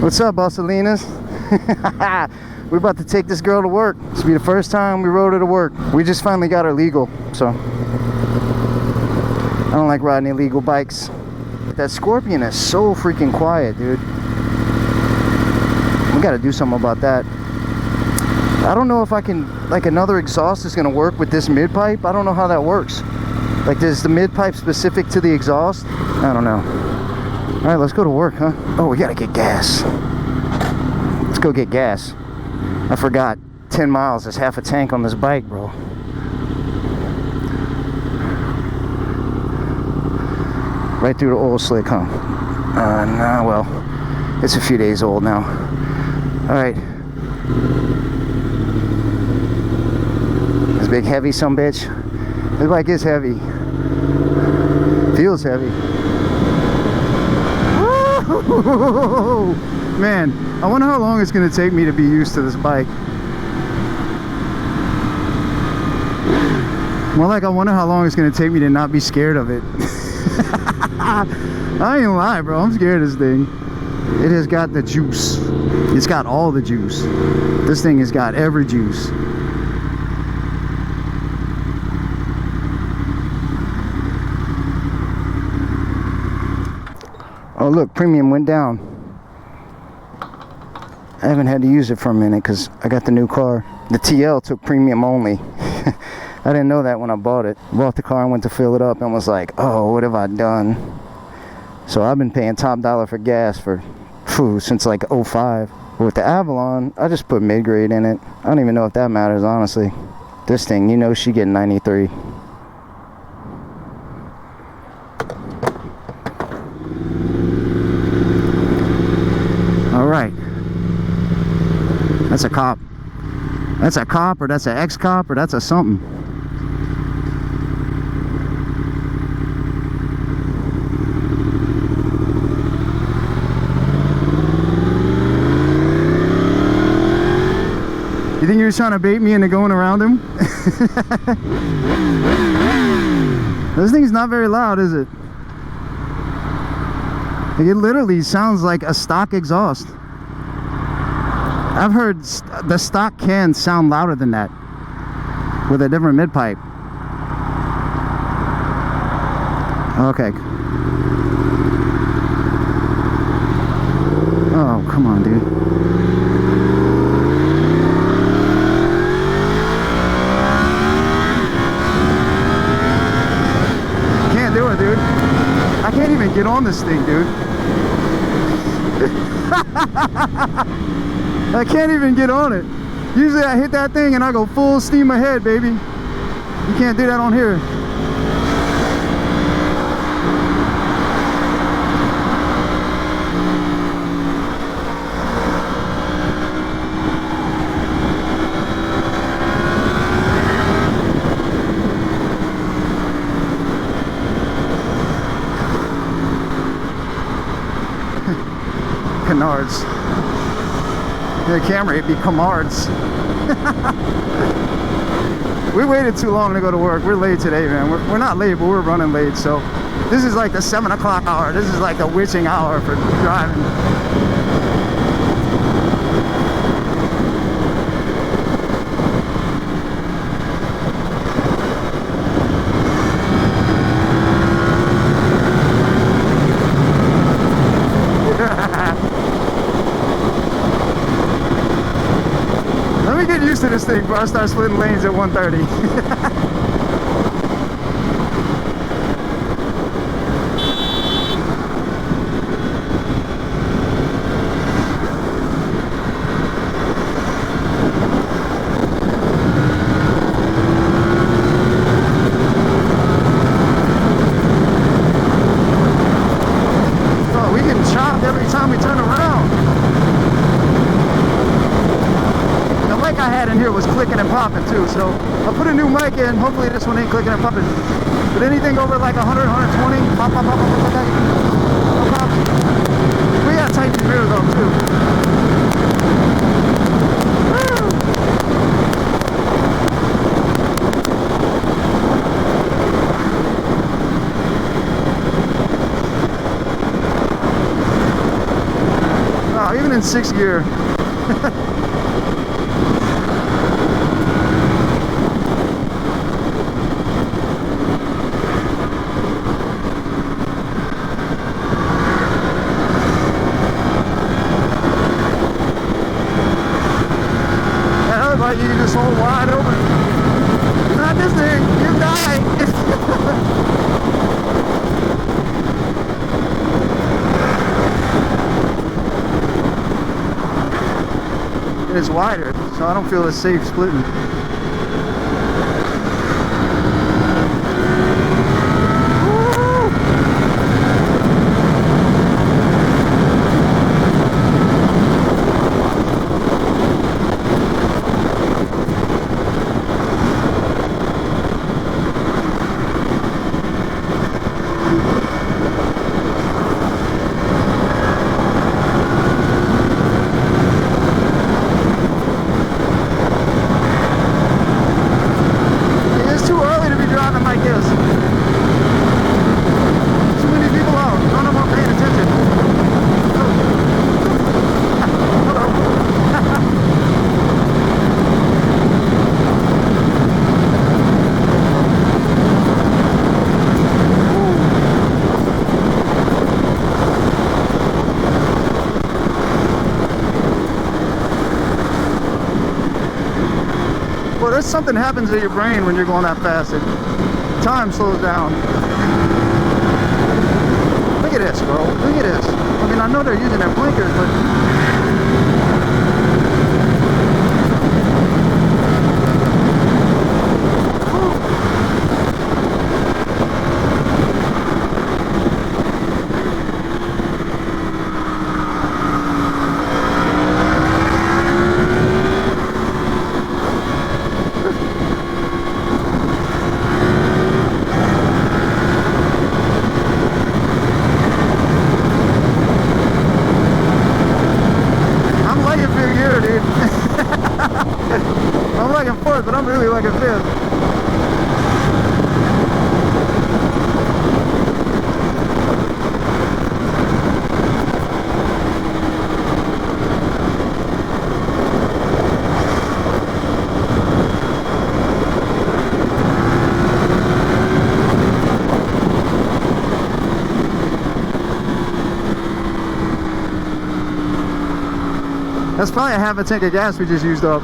What's up, Bossalinas? We're about to take this girl to work. This will be the first time we rode her to work. We just finally got her legal, so I don't like riding illegal bikes. That Scorpion is so freaking quiet, dude. We gotta do something about that. I don't know if I can, like, another exhaust is gonna work with this mid pipe. I don't know how that works. Like, is the mid pipe specific to the exhaust? I don't know. All right, let's go to work, huh? Oh, we gotta get gas. Let's go get gas. I forgot, 10 miles is half a tank on this bike, bro. Right through the oil slick, huh? Nah, well, it's a few days old now. All right. This big heavy sumbitch. This bike is heavy. Feels heavy. Woo! Man, I wonder how long it's gonna take me to be used to this bike. More like, I wonder how long it's gonna take me to not be scared of it. I ain't gonna lie, bro. I'm scared of this thing. It has got the juice. It's got all the juice. This thing has got every juice. Oh, look, premium went down. I haven't had to use it for a minute because I got the new car. The TL took premium only. I didn't know that when I bought it. Bought the car and went to fill it up and was like, oh, what have I done? So I've been paying top dollar for gas for since like 05. With the Avalon, I just put mid-grade in it. I don't even know if that matters, honestly. This thing, you know, she getting 93. All right. That's a cop. That's a cop, or that's an ex-cop, or that's a something. You think he was trying to bait me into going around him? This thing's not very loud, is it? Like, it literally sounds like a stock exhaust. I've heard the stock can sound louder than that with a different mid pipe. Okay. Oh, come on, dude. Can't do it, dude. I can't even get on this thing, dude. I can't even get on it. Usually I hit that thing and I go full steam ahead, baby. You can't do that on here. Canards. The camera, it'd be Camards. We waited too long to go to work. We're late today, man. We're not late, but we're running late. So this is like the 7 o'clock hour. This is like the witching hour for driving. To this thing before I start splitting lanes at 130. Oh, we getting chopped every time we turn around. I had in here was clicking and popping too, so I'll put a new mic in. Hopefully this one ain't clicking and popping, but anything over like 100, 120, pop, pop, pop, pop, pop, pop, pop. We gotta tighten the mirrors up too. in 6th gear. You can just hold wide open. Not this thing, you die. It's wider, so I don't feel as safe splitting. Well, there's something happens to your brain when you're going that fast. Time slows down. Look at this, bro. Look at this. I mean, I know they're using their blinkers, but... I'm liking fourth, but I'm really liking fifth. That's probably a half a tank of gas we just used up.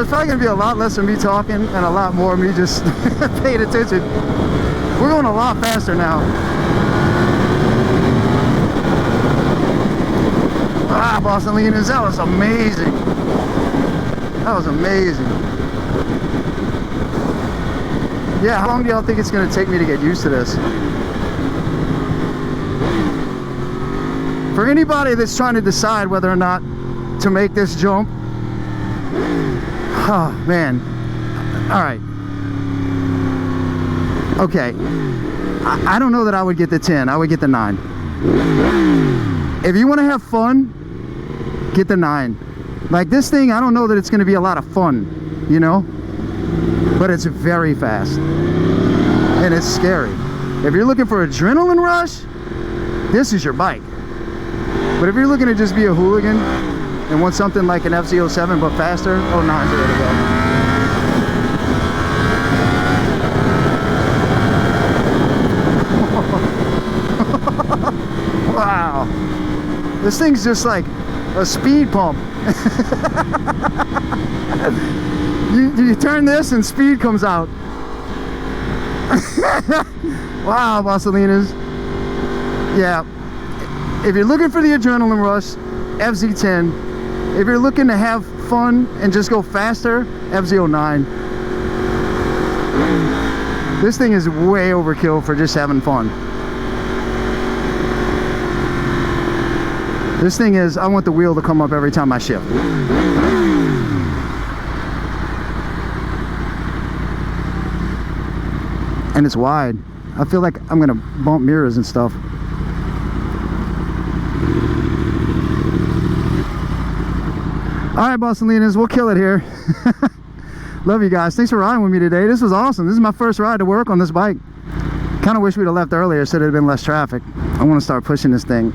It's probably going to be a lot less of me talking and a lot more of me just paying attention. We're going a lot faster now. Ah, Boston Leaners, that was amazing. That was amazing. Yeah, how long do y'all think it's going to take me to get used to this? For anybody that's trying to decide whether or not to make this jump, oh man, all right, okay, I don't know that I would get the 10. I would get the 9. If you want to have fun, get the 9. Like this thing, I don't know that it's going to be a lot of fun, you know, but it's very fast and it's scary. If you're looking for adrenaline rush, this is your bike. But if you're looking to just be a hooligan and want something like an FZ-10 but faster, 09's the way to go. Wow, this thing's just like a speed pump. you turn this and speed comes out. Wow, Boston Leaners. Yeah. If you're looking for the adrenaline rush, FZ-10. If you're looking to have fun and just go faster, FZ-09. This thing is way overkill for just having fun. This thing is, I want the wheel to come up every time I shift. And it's wide. I feel like I'm gonna bump mirrors and stuff. All right, Bostonians, we'll kill it here. Love you guys. Thanks for riding with me today. This was awesome. This is my first ride to work on this bike. Kind of wish we'd have left earlier so there'd have been less traffic. I want to start pushing this thing.